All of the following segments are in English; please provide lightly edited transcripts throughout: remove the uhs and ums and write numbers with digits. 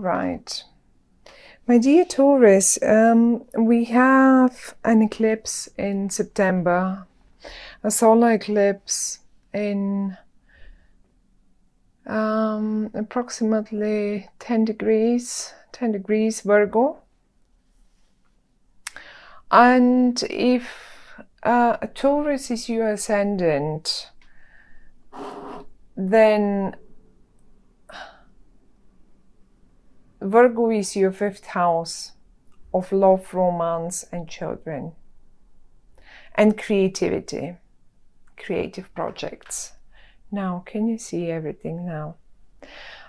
right. My dear Taurus, we have an eclipse in September, a solar eclipse in approximately 10 degrees Virgo. And if Taurus is your ascendant, then Virgo is your 5th house of love, romance and children and creativity, creative projects. Now, can you see everything now?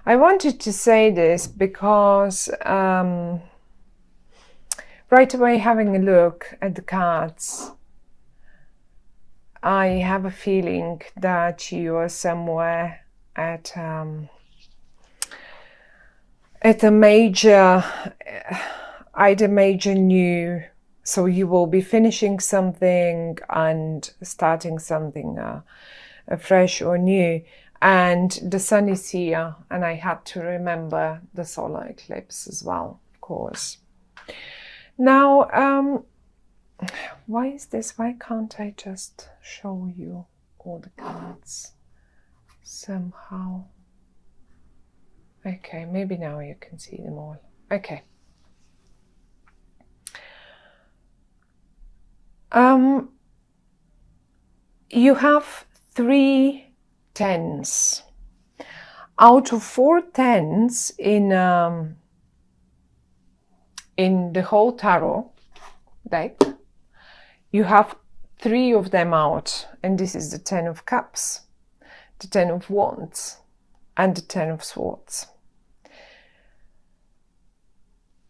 I wanted to say this because right away, having a look at the cards, I have a feeling that you are somewhere at a major, either major new, so you will be finishing something and starting something fresh or new, and the sun is here, and I had to remember the solar eclipse as well, of course. Now, why is this? Why can't I just show you all the cards somehow? Okay, maybe now you can see them all. Okay. You have 3 10s. Out of 4 10s in the whole tarot deck, you have 3 of them out, and this is the 10 of Cups, the 10 of Wands, and the 10 of Swords.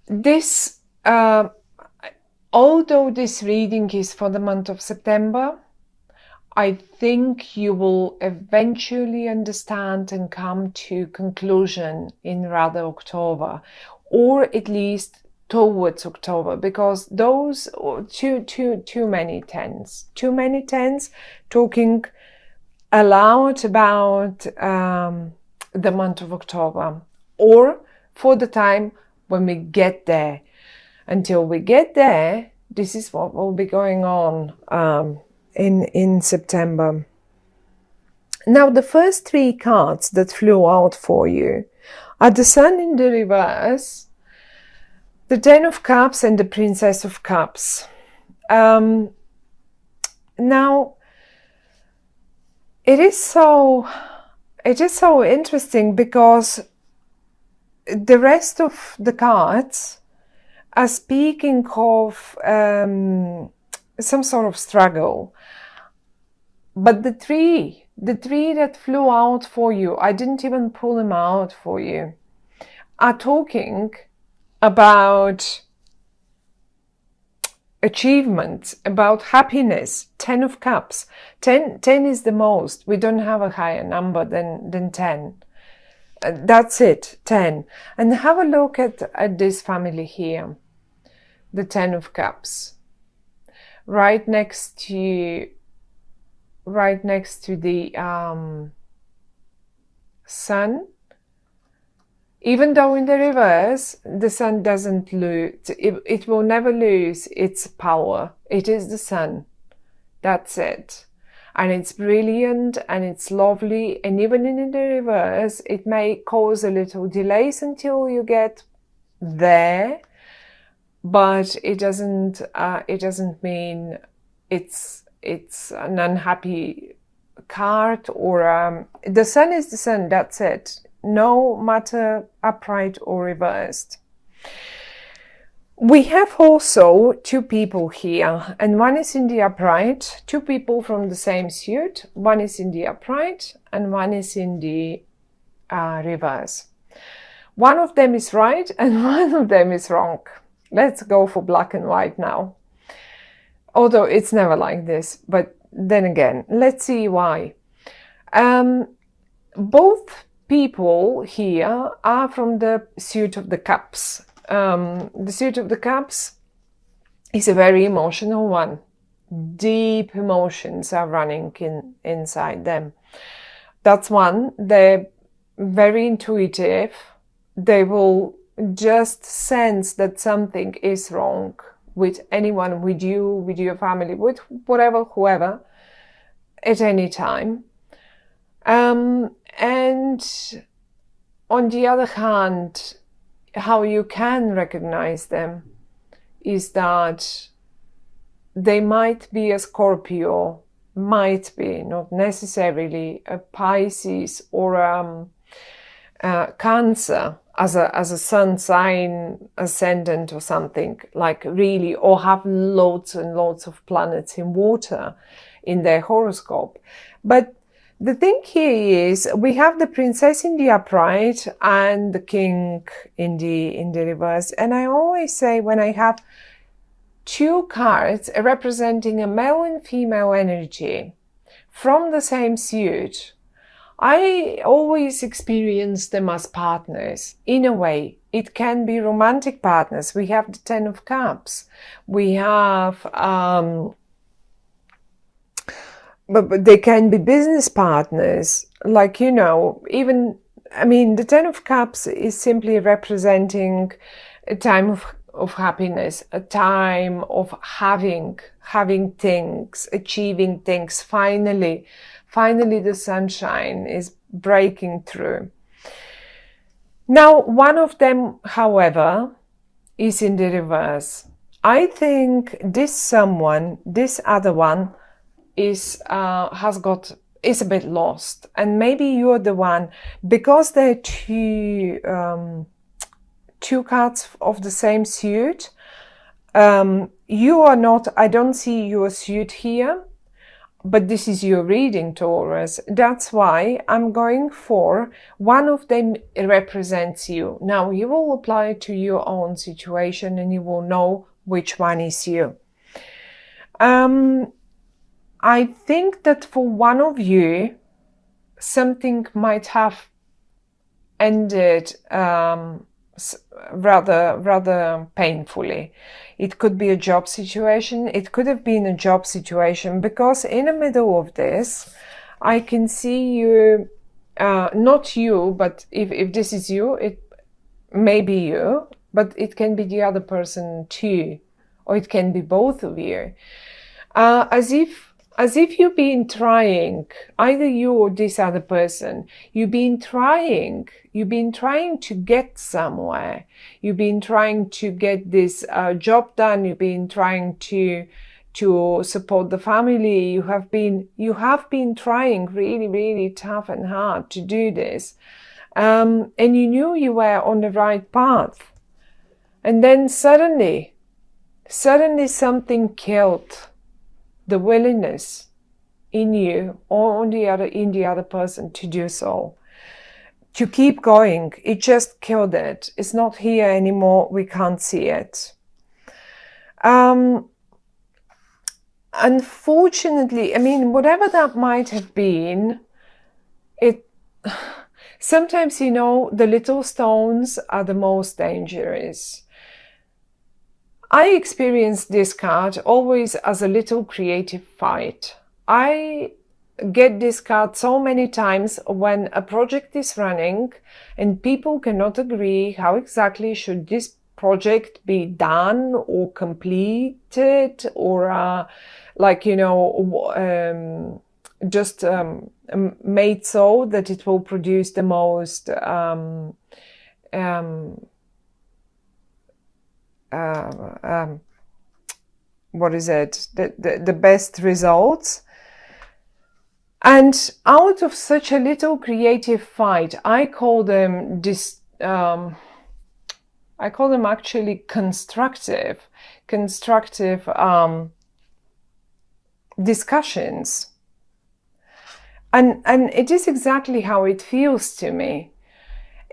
This, although this reading is for the month of September, I think you will eventually understand and come to conclusion in rather October, or at least towards October, because those too many tens talking aloud about the month of October, or for the time when we get there. Until we get there, this is what will be going on in September. Now, the first 3 cards that flew out for you are the Sun in the reverse, the 10 of Cups and the Princess of Cups. Now, it is so interesting because the rest of the cards are speaking of some sort of struggle. But the three that flew out for you, I didn't even pull them out for you, are talking about achievement, about happiness. 10 of Cups. 10 is the most. We don't have a higher number than 10. That's it, 10. And have a look at this family here. The 10 of Cups. Right next to the Sun. Even though in the reverse, the Sun doesn't lose, it will never lose its power. It is the Sun. That's it. And it's brilliant and it's lovely. And even in the reverse, it may cause a little delays until you get there. But it doesn't mean it's an unhappy card, or the Sun is the Sun. That's it. No matter upright or reversed. We have also 2 people here, and one is in the upright. 2 people from the same suit. One is in the upright and one is in the reverse. One of them is right and one of them is wrong. Let's go for black and white now. Although it's never like this, but then again, let's see why. Both people here are from the suit of the Cups. The suit of the Cups is a very emotional one. Deep emotions are running inside them. That's one. They're very intuitive. They will just sense that something is wrong with anyone, with you, with your family, with whatever, whoever, at any time. And on the other hand, how you can recognize them is that they might be a Scorpio, might be, not necessarily a Pisces or Cancer as a sun sign ascendant or something, like really, or have loads and loads of planets in water in their horoscope. But the thing here is we have the princess in the upright and the king in the reverse. And I always say, when I have two cards representing a male and female energy from the same suit, I always experience them as partners. In a way, it can be romantic partners. We have the Ten of Cups. We have, but they can be business partners. Like, you know, even, I mean, the Ten of Cups is simply representing a time of happiness, a time of having things, achieving things. Finally the sunshine is breaking through. Now, one of them, however, is in the reverse. I think this other one is a bit lost, and maybe you're the one, because they're two cards of the same suit. You are not. I don't see your suit here. But this is your reading, Taurus. That's why I'm going for one of them represents you. Now, you will apply it to your own situation and you will know which one is you. I think that for one of you, something might have ended rather painfully. It could be a job situation. It could have been a job situation, because in the middle of this, I can see you, not you, but if this is you, it may be you, but it can be the other person too, or it can be both of you. As if you've been trying, either you or this other person, you've been trying to get somewhere. You've been trying to get this job done. You've been trying to support the family. You have been trying really, really tough and hard to do this. And you knew you were on the right path. And then suddenly something killed the willingness in you or in the other person to do so, to keep going. It just killed it. It's not here anymore. We can't see it. Unfortunately, I mean, whatever that might have been, sometimes, you know, the little stones are the most dangerous. I experience this card always as a little creative fight. I get this card so many times when a project is running and people cannot agree how exactly should this project be done or completed, or like, you know, just made so that it will produce the most what is it? The best results. And out of such a little creative fight, I call them actually constructive discussions. And it is exactly how it feels to me.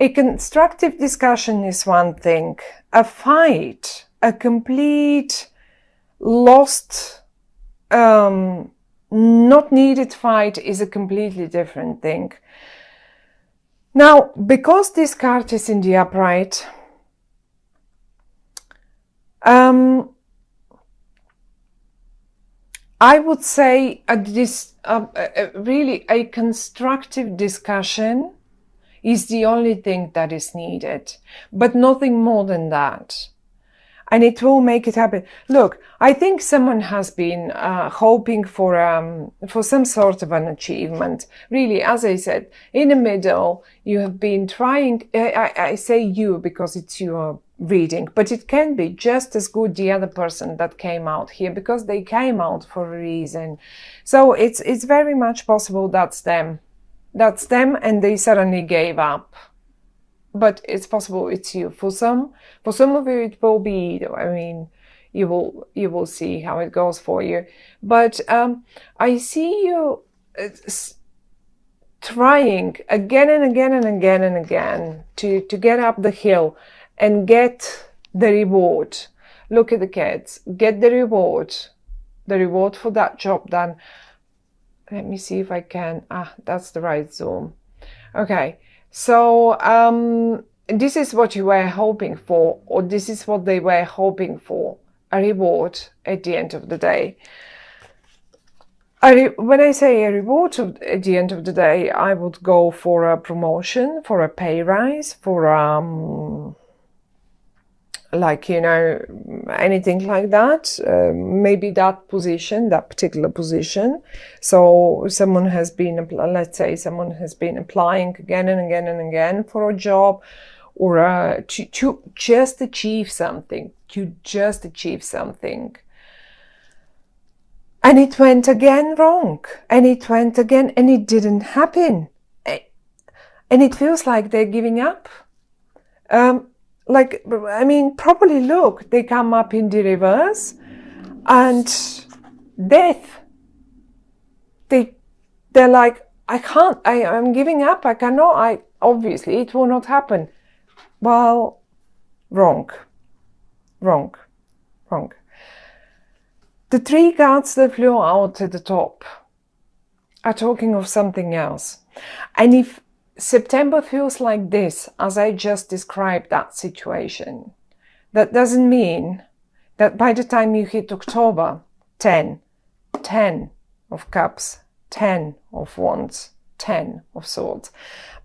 A constructive discussion is one thing. A fight, a complete lost, not needed fight is a completely different thing. Now, because this card is in the upright, I would say this really a constructive discussion is the only thing that is needed, but nothing more than that. And it will make it happen. Look, I think someone has been hoping for some sort of an achievement. Really, as I said, in the middle, you have been trying. I say you because it's your reading, but it can be just as good the other person that came out here, because they came out for a reason. So it's very much possible that's them. That's them, and they suddenly gave up. But it's possible it's you. For some of you, it will be. I mean, you will see how it goes for you. But I see you trying again and again and again and again to get up the hill and get the reward. Look at the kids. Get the reward for that job done. Let me see if I can. That's the right zoom. Okay. So this is what you were hoping for, or this is what they were hoping for, a reward at the end of the day. When I say a reward at the end of the day, I would go for a promotion, for a pay rise, for like, you know, anything like that. Maybe that position, that particular position. So someone has been, let's say someone has been applying again and again and again for a job, or to just achieve something, And it went again wrong, and it went again, and it didn't happen. And it feels like they're giving up. Like, I mean, probably look, they come up in the reverse, and death. They're like, I can't, I'm giving up, I cannot, obviously it will not happen. Well, wrong. The three cards that flew out at the top are talking of something else. And if September feels like this, as I just described that situation, that doesn't mean that by the time you hit October, 10 of cups, 10 of wands, 10 of swords.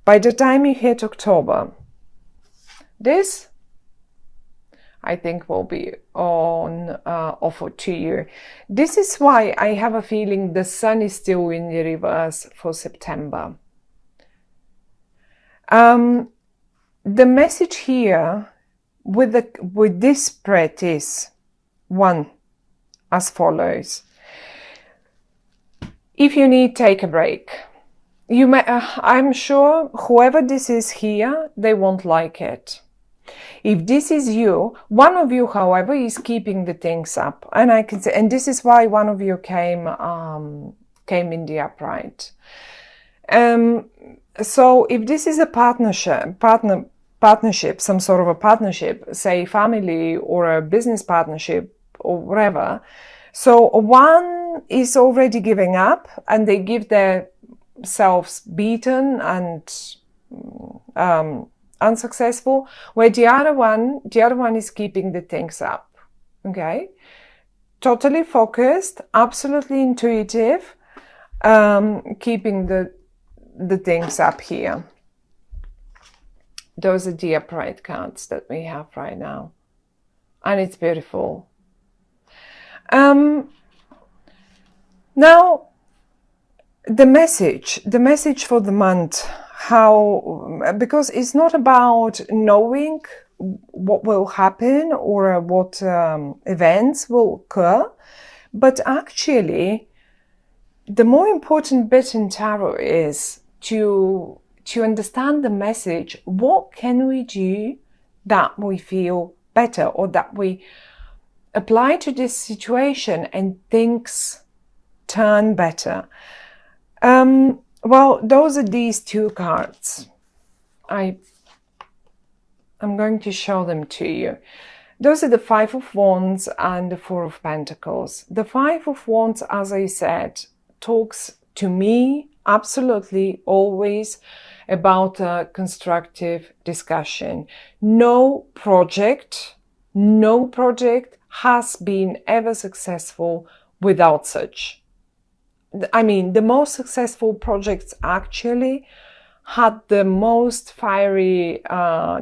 By the time you hit October, this, I think, will be on offer to you. This is why I have a feeling the sun is still in the reverse for September. The message here with this spread is one, as follows. If you need, take a break. You may, I'm sure whoever this is here, they won't like it. If this is you, one of you, however, is keeping the things up, and I can say, and this is why one of you came in the upright. So if this is a partnership, some sort of a partnership, say family or a business partnership or whatever, so one is already giving up and they give themselves beaten and unsuccessful, where the other one is keeping the things up. Okay, totally focused, absolutely intuitive, keeping the things up here. Those are the upright cards that we have right now, and it's beautiful. Now the message for the month, because it's not about knowing what will happen or what events will occur, but actually the more important bit in tarot is to understand the message. What can we do that we feel better, or that we apply to this situation and things turn better? Well, those are these two cards. I'm going to show them to you. Those are the Five of Wands and the Four of Pentacles. The Five of Wands, as I said, talks to me absolutely always about a constructive discussion. No project has been ever successful without such. I mean, the most successful projects actually had the most fiery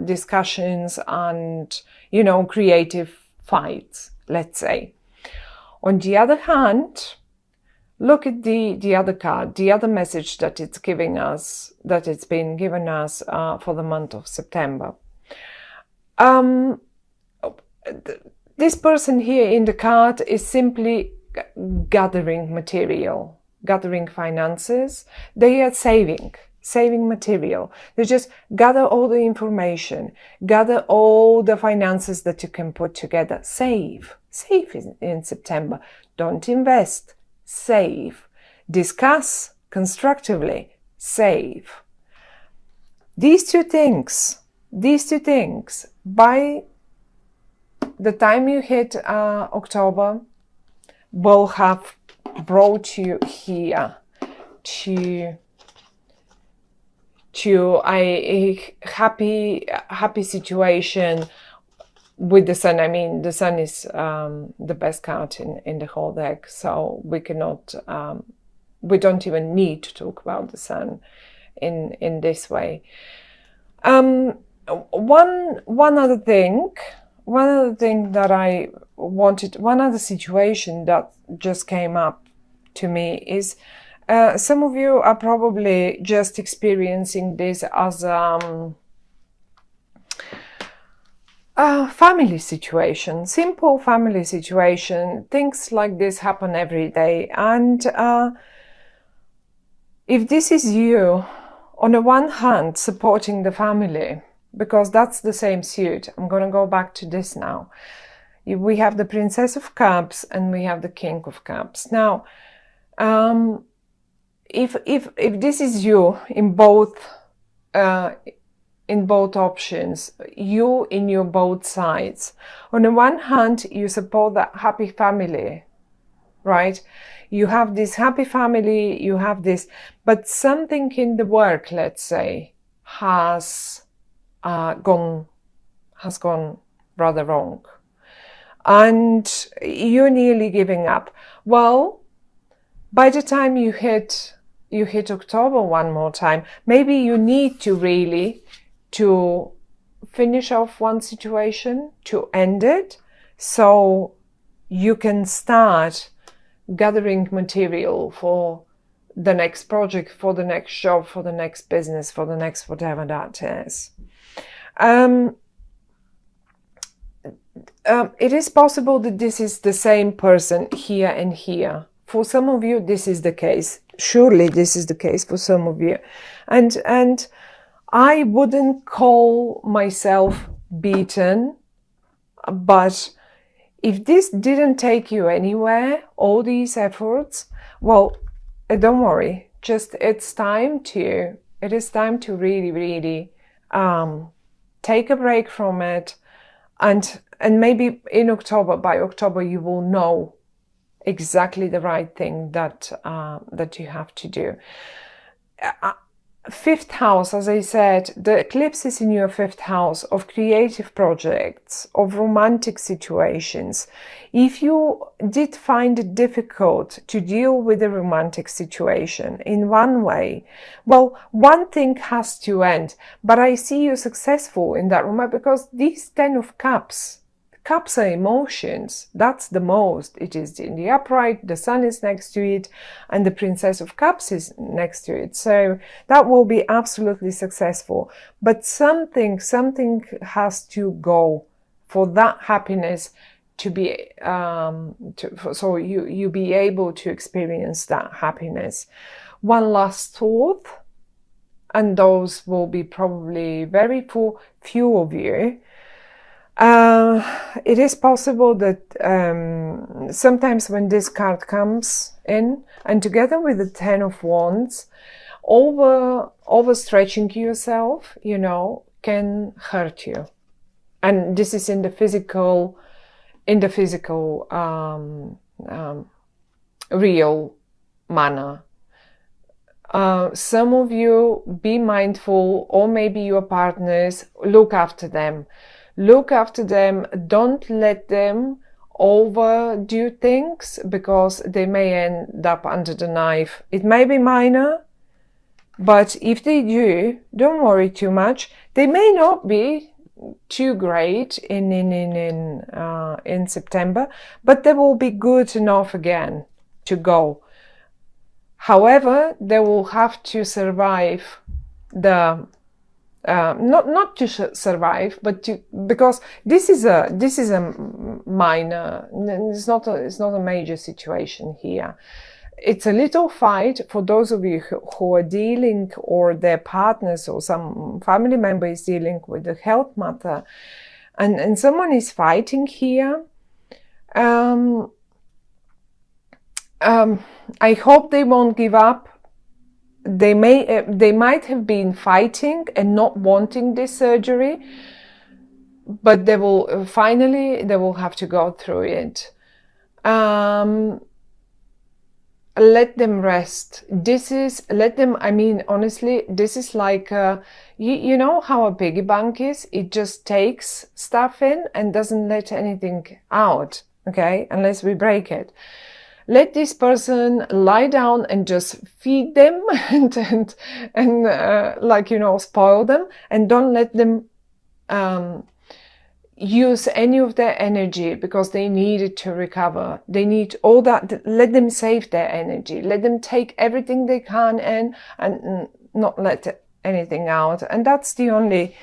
discussions and, you know, creative fights, let's say. On the other hand, look at the other card, the other message that it's giving us, that it's been given us for the month of September. This person here in the card is simply gathering material, gathering finances. They are saving material. They just gather all the information, gather all the finances that you can put together. Save in September. Don't invest. Save. Discuss constructively. Save. These two things, by the time you hit October, will have brought you here to a happy situation with the sun. I mean, the sun is the best card in the whole deck, so we cannot, we don't even need to talk about the sun in this way. One other thing that I wanted, one other situation that just came up to me is some of you are probably just experiencing this as a family situation, simple family situation. Things like this happen every day. And if this is you, on the one hand, supporting the family, because that's the same suit. I'm going to go back to this now. We have the Princess of Cups and we have the King of Cups. Now, if this is you in both options, you in your both sides. On the one hand, you support that happy family, right? You have this happy family, you have this, but something in the work, let's say, has gone rather wrong, and you're nearly giving up. Well, by the time you hit October one more time, maybe you need to really to finish off one situation, to end it, so you can start gathering material for the next project, for the next job, for the next business, for the next whatever that is. It is possible that this is the same person here and here. For some of you, this is the case. Surely this is the case for some of you. And I wouldn't call myself beaten, but if this didn't take you anywhere, all these efforts, well, don't worry. Just it is time to really, really take a break from it, and maybe by October you will know exactly the right thing that you have to do. Fifth house, as I said, the eclipse is in your fifth house of creative projects, of romantic situations. If you did find it difficult to deal with a romantic situation in one way, well, one thing has to end. But I see you successful in that room, because these 10 of Cups are emotions. That's the most. It is in the upright, the sun is next to it, and the Princess of Cups is next to it. So that will be absolutely successful. But something has to go for that happiness to be, so you be able to experience that happiness. One last thought, and those will be probably very few of you. It is possible that sometimes when this card comes in, and together with the 10 of Wands, overstretching yourself, can hurt you. And this is in the physical, real manner. Some of you, be mindful, or maybe your partners, look after them. Look after them. Don't let them overdo things, because they may end up under the knife. It may be minor, But if they do, don't worry too much. They may not be too great in September, but they will be good enough again to go. However, they will have to survive the not to survive, but to, because this is a minor. It's not a major situation here. It's a little fight for those of you who are dealing, or their partners or some family member is dealing with the health matter, and someone is fighting here. I hope they won't give up. They might have been fighting and not wanting this surgery, but they will finally have to go through it. Let them rest. I mean, honestly, this is like, you know how a piggy bank is? It just takes stuff in and doesn't let anything out, okay? Unless we break it. Let this person lie down and just feed them and like, you know, spoil them, and don't let them use any of their energy, because they need it to recover. They need all that. Let them save their energy. Let them take everything they can in and not let anything out. And that's the only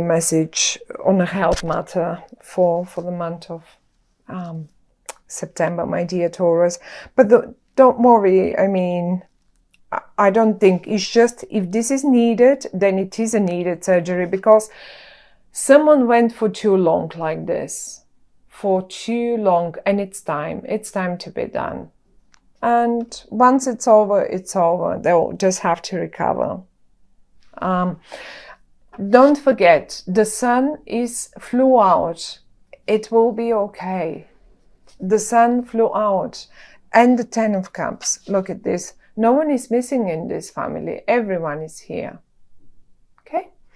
message on a health matter for the month of September, my dear Taurus. But don't worry. I mean, I don't think it's just, if this is needed, then it is a needed surgery, because someone went for too long like this, for too long, and it's time to be done. And once it's over, it's over. They'll just have to recover. Don't forget, the sun flew out. It will be okay. The sun flew out. And the 10 of Cups. Look at this. No one is missing in this family. Everyone is here. Okay?